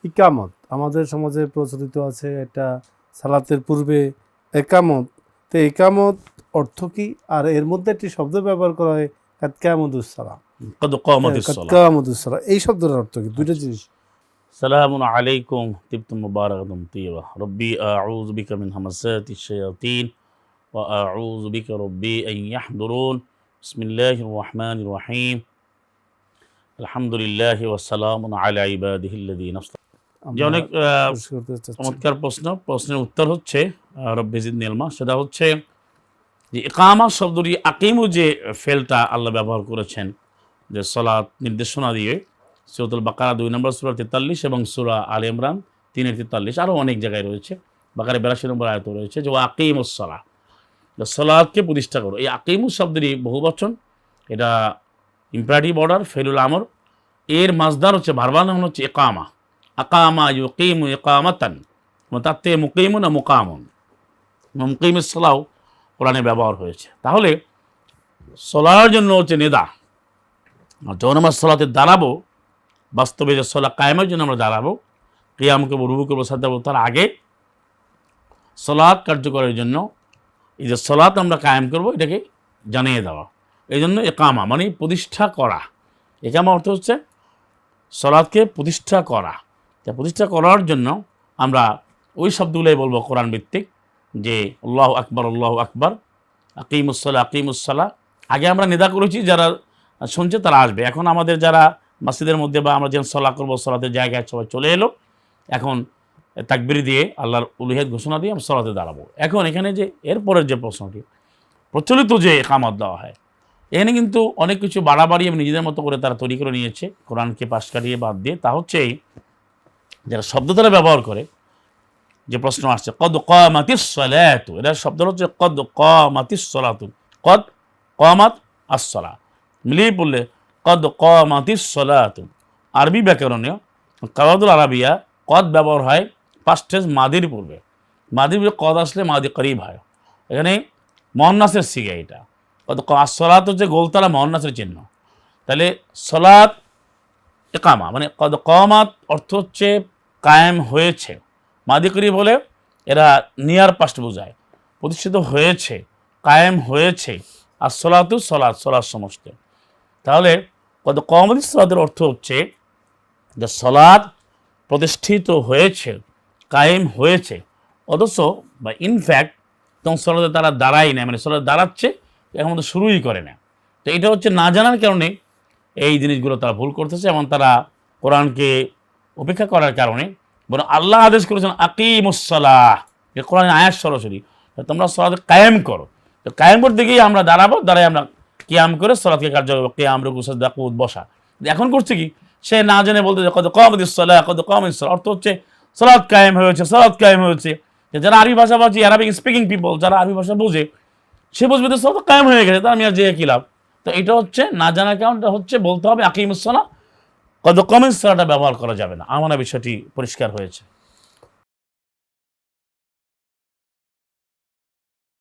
ইকামত আমাদের সমাজে প্রচলিত আছে, এটা সালাতের পূর্বে একামত। তো একামত অর্থ কি? আর এর মধ্যে একটি শব্দ ব্যবহার করা হয় কাদ কিয়ামতুস সালাহ, কদ কামাতিস কাদ সালাহ। কিয়ামতুস সালাহ, এই শব্দের অর্থ কি? দুইটা জিনিস। সালামুন আলাইকুম তিবতুম মুবারাকাতুম তিবা রব্বি আউযু বিকা মিন হামাযাতিশ শায়াতিন ওয়া আউযু বিকা রব্বি আন ইয়াহদুরুন। বিসমিল্লাহির রহমানির রহিম। আলহামদুলিল্লাহি ওয়া সালামুন আলা ইবাদিহিল্লাযীনা যে আমরা অনেক পরিষ্কার করতে চাচ্ছি। চমৎকার প্রশ্নের উত্তর হচ্ছে রব্বি জিদনি ইলমা। সেটা হচ্ছে যে ইকামা শব্দটি আকিমু যে ফেলটা আল্লাহ ব্যবহার করেছেন যে সালাত নির্দেশনা দিয়ে, সূরাতুল বাকারা 2 নম্বর সূরা 43 এবং সূরা আলে ইমরান 3-43, আরও অনেক জায়গায় রয়েছে। বাকারা 82 নম্বর আয়াত রয়েছে যে আকিমুস সালাহ, সালাতকে প্রতিষ্ঠা করো। এই আকিমু শব্দটি বহুবচন, এটা ইম্পারেটিভ অর্ডার, ফেলুল আমর। এর মাজদার হচ্ছে ভার্বাল নাউন হচ্ছে ইকামা। আকামা ইউকিমু ইকামাতান, তার থেকে মুকিমুন না মুকামুন, মুকিমুস সালাহ কোরআনে ব্যবহার হয়েছে। তাহলে সলার জন্য হচ্ছে নেদা। আর যখন আমরা সলাতে দাঁড়াবো, বাস্তবে যে সলা কায়েমের জন্য আমরা দাঁড়াবো, কিয়াম করবো, রুকু করবো, সাজদা করবো, তার আগে সলাৎ কার্যকরের জন্য এই যে সলাৎ আমরা কায়েম করবো এটাকে জানিয়ে দেওয়া। এই জন্য একামা মানে প্রতিষ্ঠা করা। একামা অর্থ হচ্ছে সলাৎকে প্রতিষ্ঠা করা। তা প্রতিষ্ঠা করার জন্য আমরা ওই শব্দগুলোই বলবো কোরআন ভিত্তিক, যে আল্লাহু আকবার, আল্লাহু আকবার, আকিমুসসালাহ, আকিমুসসালাহ। আগে আমরা নিদা করেছি, যারা শুনছে তারা আসবে। এখন আমাদের যারা মসজিদের মধ্যে বা আমরা যেন সলা করবো, সলাতের জায়গায় সবাই চলে এলো, এখন তাকবীর দিয়ে আল্লাহর উলুহিয়ত ঘোষণা দিয়ে আমরা সলাতে দাঁড়াবো। এখন এখানে যে এরপরের যে প্রশ্নটি, প্রচলিত যে একামত দেওয়া হয়, এখানে কিন্তু অনেক কিছু বাড়াবাড়ি এবং নিজেদের মতো করে তারা তৈরি করে নিয়েছে, কোরআনকে পাশ কাটিয়ে বাদ দিয়ে। তা হচ্ছে এই যারা শব্দ তারা ব্যবহার করে, যে প্রশ্ন আসছে কদ কামাতিস সালাতু, এটা শব্দ হচ্ছে কদ কামাতিস সালাতু, কদ কামাত আস-সালাহ মিলিয়ে পড়লে কদ কামাতিস সালাতু। আরবি ব্যাকরণীয় কাওয়াদুল আরাবিয়া কদ ব্যবহার হয় পাস্ট টেন্স মাদির পূর্বে। মাদির পূর্বে কদ আসলে মাদি করিব হয়। এখানে মুয়ান্নাসের সিগা, এটা কদ আস-সালাত হচ্ছে গোলতলা মুয়ান্নাসের চিহ্ন। তাহলে সালাত ইকামা মানে কদ কামাত অর্থ হচ্ছে কায়েম হয়েছে। মাদি করিব বলে এরা নিয়ার পাস্ট বোঝায়, প্রতিষ্ঠিত হয়েছে, কায়েম হয়েছে। আর সলাতু সলাৎ, সলাৎ সমস্ত। তাহলে কত কমতি সলাতের অর্থ হচ্ছে যে সলাৎ প্রতিষ্ঠিত হয়েছে, কায়েম হয়েছে, অথচ বা ইনফ্যাক্ট তখন সলাতে তারা দাঁড়াই না, মানে সলাতে দাঁড়াচ্ছে এখন তো শুরুই করে না। তো এটা হচ্ছে না জানার কারণে এই জিনিসগুলো তারা ভুল করতেছে, এবং তারা কোরআনকে উপেক্ষা করার কারণে। বরং আল্লাহ আদেশ করেছেন আকিমুসসালাহ, এ কোরআনে আয়াত সরাসরি, তোমরা সলাতে কায়েম করো। তো কায়েম করতে গিয়ে আমরা দাঁড়াবো, দাঁড়াই আমরা কিয়াম করে সলাতকে কার্যকর, কিয়াম, রুকু, সাজদা, কুদ, বসা। এখন করছে কি, সে না জেনে বলতে যে কত কামাতিস সালাহ, কত কামাতিস সালাহ, অর্থ হচ্ছে সলাত কায়েম হয়েছে, সলাত কায়েম হয়েছে। যারা আরবি ভাষাভাষী, আরবিক স্পিকিং পিপল, যারা আরবি ভাষা বোঝে, সে বুঝবে তো সলাত কায়েম হয়ে গেছে, তার আমি আর যে কি লাভ। তো এটা হচ্ছে না জানার কারণটা হচ্ছে বলতে হবে আকিমুস সালাহ, কদ কামাতিস সালাহটা ব্যবহার করা যাবে না। আমার বিষয়টি পরিষ্কার হয়েছে।